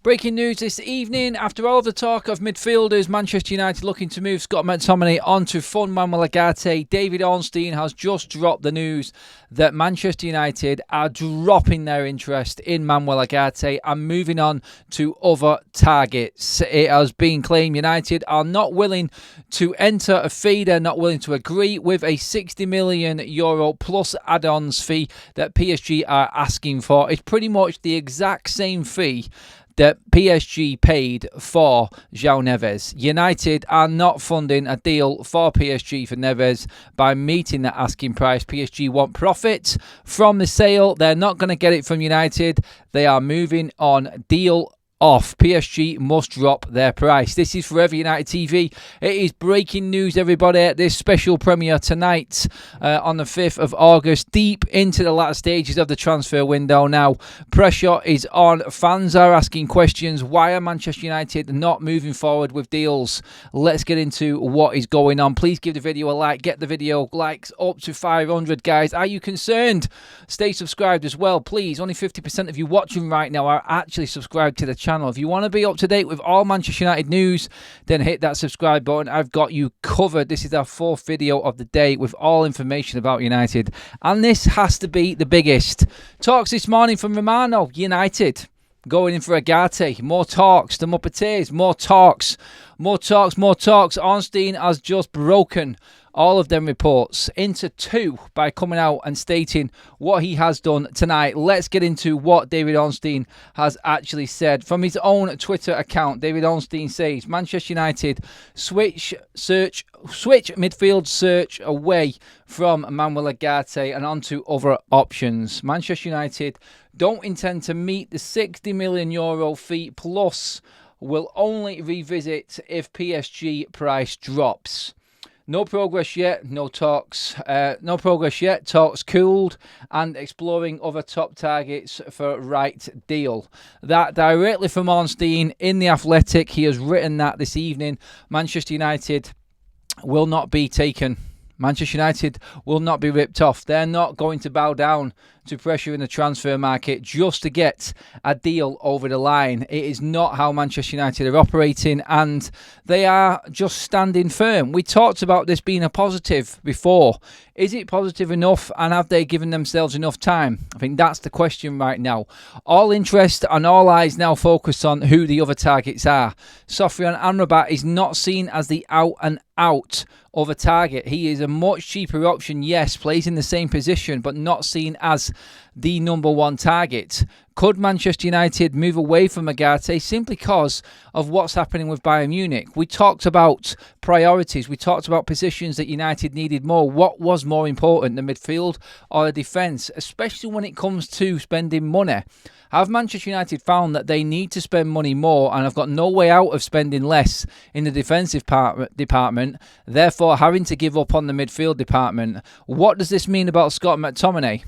Breaking news this evening. After all of the talk of midfielders, Manchester United looking to move Scott McTominay on to fund Manuel Ugarte, David Ornstein has just dropped the news that Manchester United are dropping their interest in Manuel Ugarte and moving on to other targets. It has been claimed United are not willing to enter a fee. They're not willing to agree with a €60 million plus add-ons fee that PSG are asking for. It's pretty much the exact same fee that PSG paid for João Neves. United are not funding a deal for PSG for Neves by meeting that asking price. PSG want profit from the sale. They're not going to get it from United. They are moving on. Deal off. PSG must drop their price. This is Forever United TV. It is breaking news, everybody. This special premiere tonight on the 5th of August, deep into the latter stages of the transfer window now. Pressure is on. Fans are asking questions. Why are Manchester United not moving forward with deals? Let's get into what is going on. Please give the video a like. Get the video likes up to 500, guys. Are you concerned? Stay subscribed as well, please. Only 50% of you watching right now are actually subscribed to the channel. If you want to be up to date with all Manchester United news, then hit that subscribe button. I've got you covered. This is our fourth video of the day with all information about United, and this has to be the biggest. Talks this morning from Romano. United going in for Ugarte. More talks. The Muppeteers. More talks. More talks. More talks. Ornstein has just broken all of them reports into two by coming out and stating what he has done tonight. Let's get into what David Ornstein has actually said. From his own Twitter account, David Ornstein says, Manchester United switch midfield search away from Manuel Ugarte and onto other options. Manchester United don't intend to meet the €60 million fee plus will only revisit if PSG price drops. No progress yet, no talks. No progress yet, talks cooled and exploring other top targets for right deal. That directly from Ornstein in The Athletic. He has written that this evening. Manchester United will not be taken. Manchester United will not be ripped off. They're not going to bow down to pressure in the transfer market just to get a deal over the line. It is not how Manchester United are operating, and they are just standing firm. We talked about this being a positive before. Is it positive enough, and have they given themselves enough time? I think that's the question right now. All interest and all eyes now focus on who the other targets are. Sofian Amrabat is not seen as the out-and-out of a target. He is a much cheaper option, yes, plays in the same position, but not seen as the number one target. Could Manchester United move away from Ugarte simply because of what's happening with Bayern Munich? We talked about priorities. We talked about positions that United needed more. What was more important, the midfield or the defence, especially when it comes to spending money? Have Manchester United found that they need to spend money more and have got no way out of spending less in the defensive department, therefore having to give up on the midfield department? What does this mean about Scott McTominay?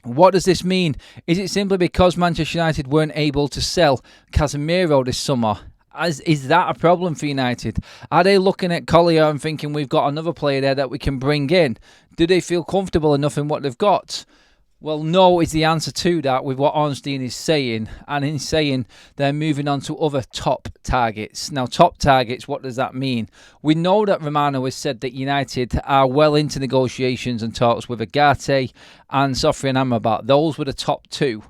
What does this mean? Is it simply because Manchester United weren't able to sell Casemiro this summer? Is that a problem for United? Are they looking at Collier and thinking we've got another player there that we can bring in? Do they feel comfortable enough in what they've got? Well, no is the answer to that with what Ornstein is saying. And in saying they're moving on to other top targets. Now, top targets, what does that mean? We know that Romano has said that United are well into negotiations and talks with Ugarte and Sofian Amrabat. Those were the top two.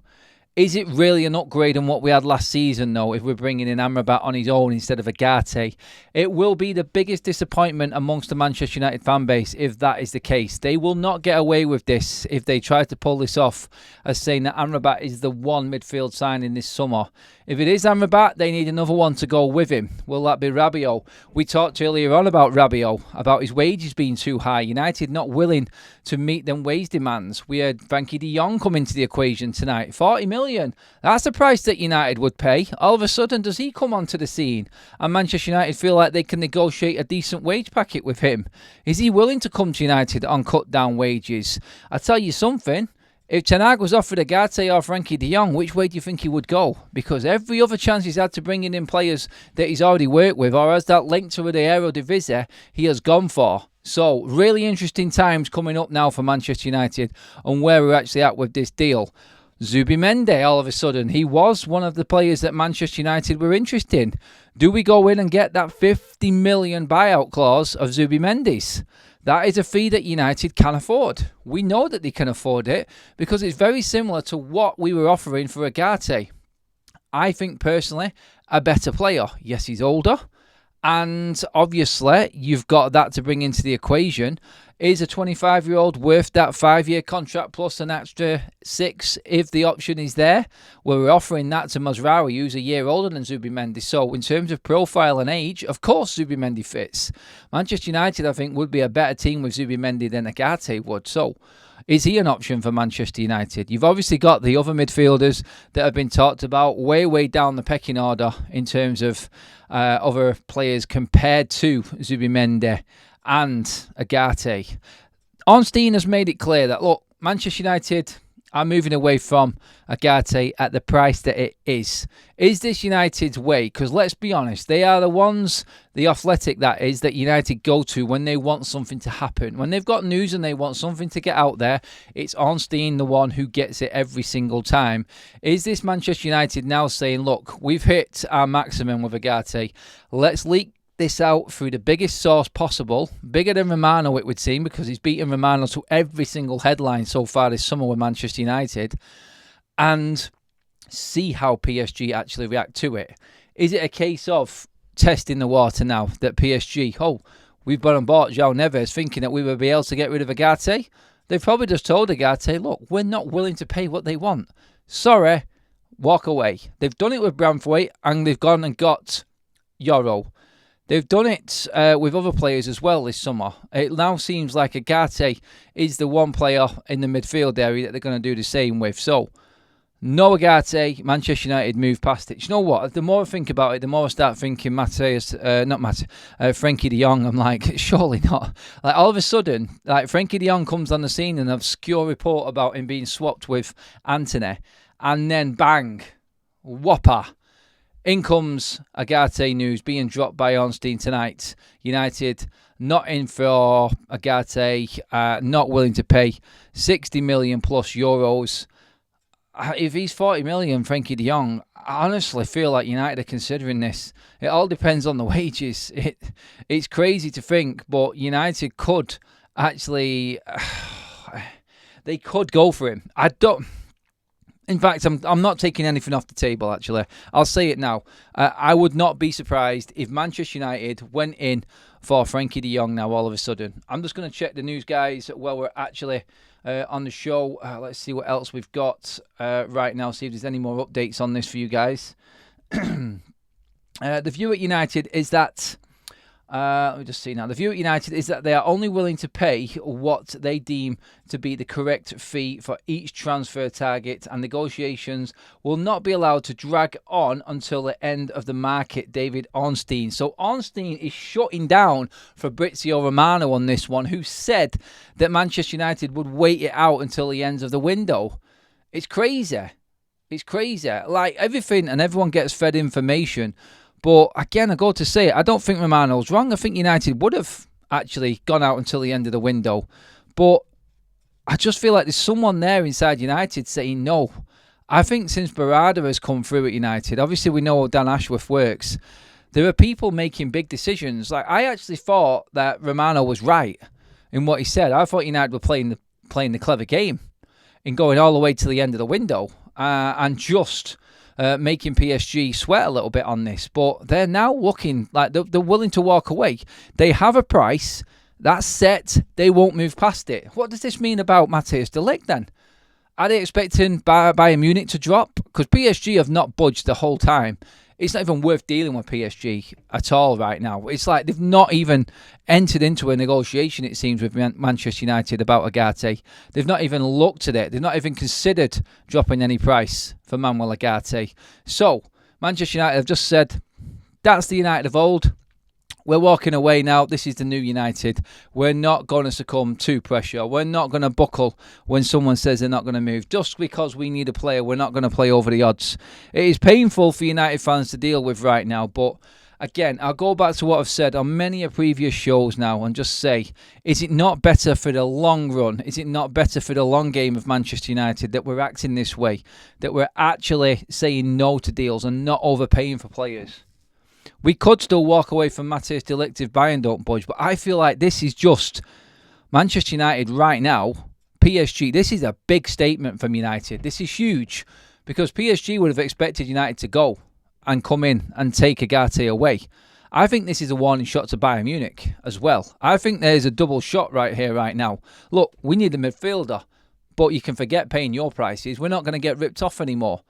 Is it really an upgrade on what we had last season, though, if we're bringing in Amrabat on his own instead of Ugarte? It will be the biggest disappointment amongst the Manchester United fan base if that is the case. They will not get away with this if they try to pull this off as saying that Amrabat is the one midfield signing this summer. If it is Amrabat, they need another one to go with him. Will that be Rabiot? We talked earlier on about Rabiot, about his wages being too high. United not willing to meet them wage demands. We had Frankie De Jong come into the equation tonight. $40 million. That's the price that United would pay. All of a sudden, does he come onto the scene? And Manchester United feel like they can negotiate a decent wage packet with him. Is he willing to come to United on cut down wages? I tell you something. If Ten Hag was offered Ugarte or Frankie De Jong, which way do you think he would go? Because every other chance he's had to bringing in players that he's already worked with or has that link to the Eredivisie, he has gone for. So, really interesting times coming up now for Manchester United and where we're actually at with this deal. Zubimendi, all of a sudden, he was one of the players that Manchester United were interested in. Do we go in and get that 50 million buyout clause of Zubimendi's? That is a fee that United can afford. We know that they can afford it because it's very similar to what we were offering for Ugarte. I think personally, a better player. Yes, he's older. And obviously, you've got that to bring into the equation. Is a 25-year-old worth that 5-year contract plus an extra 6 if the option is there? Well, we're offering that to Mazraoui, who's a year older than Zubimendi. So in terms of profile and age, of course Zubimendi fits. Manchester United, I think, would be a better team with Zubimendi than Ugarte would. So is he an option for Manchester United? You've obviously got the other midfielders that have been talked about way down the pecking order in terms of other players compared to Zubimendi and Ugarte. Ornstein has made it clear that, look, Manchester United are moving away from Ugarte at the price that it is. Is this United's way? Because let's be honest, they are the ones, the athletic that is, that United go to when they want something to happen. When they've got news and they want something to get out there, it's Ornstein the one who gets it every single time. Is this Manchester United now saying, look, we've hit our maximum with Ugarte, let's leak this out through the biggest source possible, bigger than Romano it would seem, because he's beaten Romano to every single headline so far this summer with Manchester United, and see how PSG actually react to it. Is it a case of testing the water now that PSG, we've gone and bought João Neves thinking that we would be able to get rid of Ugarte? They've probably just told Ugarte, look, we're not willing to pay what they want. Sorry, walk away. They've done it with Branthwaite and they've gone and got Euro. They've done it with other players as well this summer. It now seems like Ugarte is the one player in the midfield area that they're going to do the same with. So, no Ugarte, Manchester United move past it. You know what? The more I think about it, the more I start thinking Frankie De Jong. I'm like, surely not. Like all of a sudden, like Frankie De Jong comes on the scene, an obscure report about him being swapped with Antony, and then bang, whopper. In comes Ugarte news being dropped by Ornstein tonight. United not in for Ugarte, not willing to pay 60 million plus euros. If he's 40 million, Frankie De Jong, I honestly feel like United are considering this. It all depends on the wages. It's crazy to think, but United could actually, they could go for him. In fact, I'm not taking anything off the table, actually. I'll say it now. I would not be surprised if Manchester United went in for Frankie De Jong now all of a sudden. I'm just going to check the news, guys, while we're actually on the show. Let's see what else we've got right now, see if there's any more updates on this for you guys. The view at United is that... let me just see now. The view at United is that they are only willing to pay what they deem to be the correct fee for each transfer target, and negotiations will not be allowed to drag on until the end of the market, David Ornstein. So Ornstein is shutting down Fabrizio Romano on this one, who said that Manchester United would wait it out until the end of the window. It's crazy. It's crazy. Like everything and everyone gets fed information. But again, I go to say it, I don't think Romano's wrong. I think United would have actually gone out until the end of the window. But I just feel like there's someone there inside United saying no. I think since Barada has come through at United, obviously we know how Dan Ashworth works, there are people making big decisions. Like I actually thought that Romano was right in what he said. I thought United were playing the clever game in going all the way to the end of the window and just... making PSG sweat a little bit on this, but they're now looking like they're willing to walk away. They have a price that's set. They won't move past it. What does this mean about Matthias de Ligt then? Are they expecting Bayern Munich to drop? Because PSG have not budged the whole time. It's not even worth dealing with PSG at all right now. It's like they've not even entered into a negotiation, it seems, with Manchester United about Ugarte. They've not even looked at it. They've not even considered dropping any price for Manuel Ugarte. So, Manchester United have just said, that's the United of old. We're walking away now. This is the new United. We're not going to succumb to pressure. We're not going to buckle when someone says they're not going to move. Just because we need a player, we're not going to play over the odds. It is painful for United fans to deal with right now, but again, I'll go back to what I've said on many of previous shows now and just say, is it not better for the long run? Is it not better for the long game of Manchester United that we're acting this way? That we're actually saying no to deals and not overpaying for players? We could still walk away from Matthias de Ligt if Bayern don't budge, but I feel like this is just Manchester United right now. PSG, this is a big statement from United. This is huge because PSG would have expected United to go and come in and take Ugarte away. I think this is a warning shot to Bayern Munich as well. I think there's a double shot right here, right now. Look, we need a midfielder, but you can forget paying your prices. We're not going to get ripped off anymore.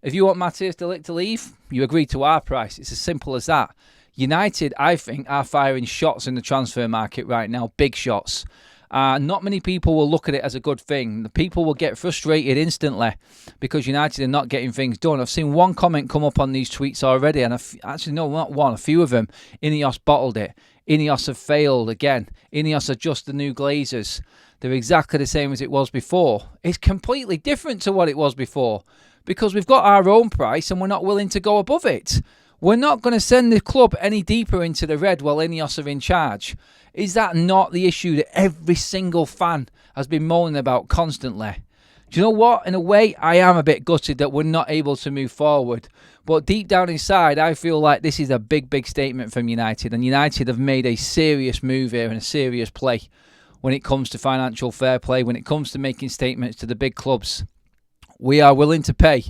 If you want Matthias de Ligt to leave, you agree to our price. It's as simple as that. United, I think, are firing shots in the transfer market right now, big shots. Not many people will look at it as a good thing. The people will get frustrated instantly because United are not getting things done. I've seen one comment come up on these tweets already, and actually, no, not one, a few of them. INEOS bottled it. INEOS have failed again. INEOS are just the new Glazers. They're exactly the same as it was before. It's completely different to what it was before because we've got our own price and we're not willing to go above it. We're not going to send the club any deeper into the red while INEOS are in charge. Is that not the issue that every single fan has been moaning about constantly? Do you know what? In a way, I am a bit gutted that we're not able to move forward. But deep down inside, I feel like this is a big, big statement from United. And United have made a serious move here and a serious play when it comes to financial fair play, when it comes to making statements to the big clubs. We are willing to pay,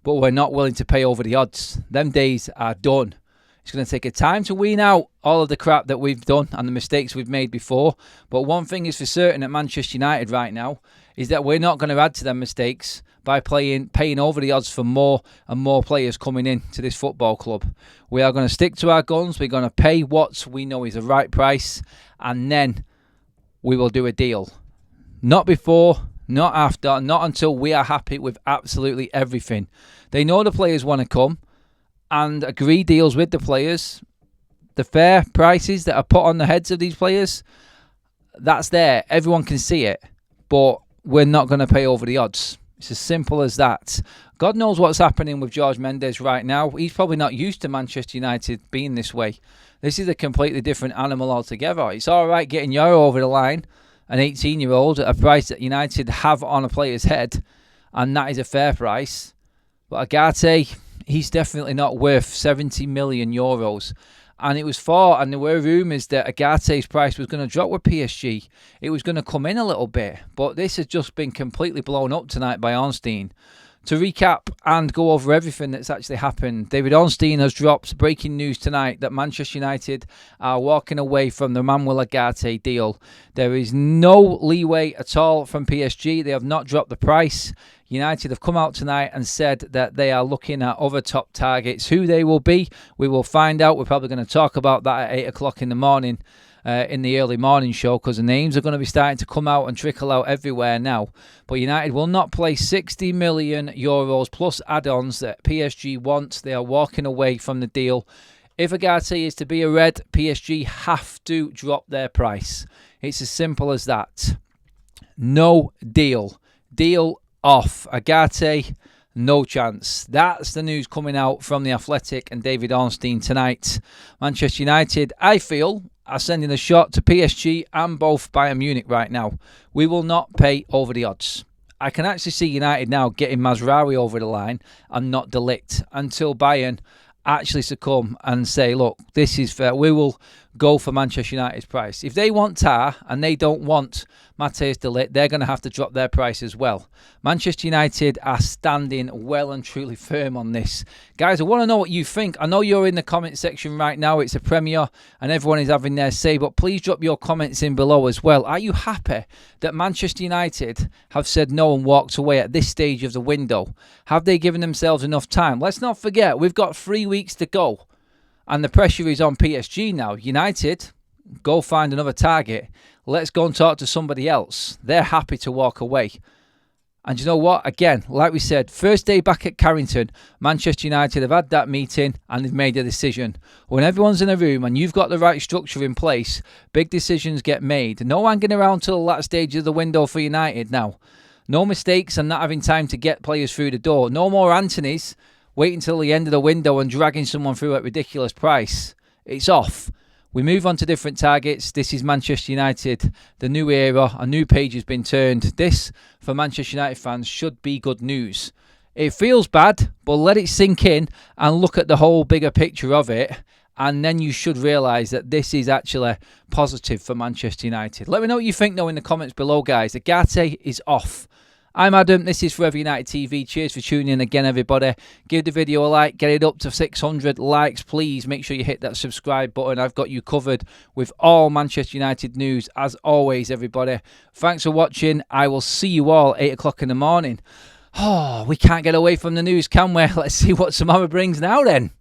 but we're not willing to pay over the odds. Them days are done. It's going to take a time to wean out all of the crap that we've done and the mistakes we've made before. But one thing is for certain at Manchester United right now is that we're not going to add to them mistakes by paying over the odds for more and more players coming in to this football club. We are going to stick to our guns. We're going to pay what we know is the right price, and then we will do a deal. Not before, not after, not until we are happy with absolutely everything. They know the players want to come and agree deals with the players. The fair prices that are put on the heads of these players, that's there. Everyone can see it. But we're not going to pay over the odds. It's as simple as that. God knows what's happening with Jorge Mendes right now. He's probably not used to Manchester United being this way. This is a completely different animal altogether. It's all right getting Euro over the line, an 18-year-old, at a price that United have on a player's head, and that is a fair price. But Ugarte, he's definitely not worth 70 million euros. And it was thought, and there were rumours that Ugarte's price was going to drop with PSG. It was going to come in a little bit. But this has just been completely blown up tonight by Ornstein. To recap and go over everything that's actually happened, David Ornstein has dropped breaking news tonight that Manchester United are walking away from the Manuel Ugarte deal. There is no leeway at all from PSG. They have not dropped the price. United have come out tonight and said that they are looking at other top targets. Who they will be, we will find out. We're probably going to talk about that at 8 o'clock in the morning, in the early morning show, because the names are going to be starting to come out and trickle out everywhere now. But United will not play 60 million euros plus add-ons that PSG wants. They are walking away from the deal. If Ugarte is to be a red, PSG have to drop their price. It's as simple as that. No deal. Deal off. Ugarte, no chance. That's the news coming out from The Athletic and David Ornstein tonight. Manchester United, I feel, are sending a shot to PSG and both Bayern Munich right now. We will not pay over the odds. I can actually see United now getting Mazraoui over the line and not De Ligt until Bayern actually succumb and say, look, this is fair. We will go for Manchester United's price. If they want Tar and they don't want Matthias de Ligt, they're going to have to drop their price as well. Manchester United are standing well and truly firm on this. Guys, I want to know what you think. I know you're in the comment section right now. It's a premiere and everyone is having their say, but please drop your comments in below as well. Are you happy that Manchester United have said no and walked away at this stage of the window? Have they given themselves enough time? Let's not forget, we've got 3 weeks to go. And the pressure is on PSG now. United, go find another target. Let's go and talk to somebody else. They're happy to walk away. And you know what? Again, like we said, first day back at Carrington, Manchester United have had that meeting and they've made a decision. When everyone's in a room and you've got the right structure in place, big decisions get made. No hanging around till the last stage of the window for United now. No mistakes and not having time to get players through the door. No more Anthony's waiting until the end of the window and dragging someone through at ridiculous price. It's off. We move on to different targets. This is Manchester United, the new era. A new page has been turned. This, for Manchester United fans, should be good news. It feels bad, but let it sink in and look at the whole bigger picture of it. And then you should realise that this is actually positive for Manchester United. Let me know what you think, though, in the comments below, guys. Ugarte is off. I'm Adam. This is Forever United TV. Cheers for tuning in again, everybody. Give the video a like. Get it up to 600 likes, please. Make sure you hit that subscribe button. I've got you covered with all Manchester United news, as always, everybody. Thanks for watching. I will see you all 8 o'clock in the morning. Oh, we can't get away from the news, can we? Let's see what tomorrow brings now, then.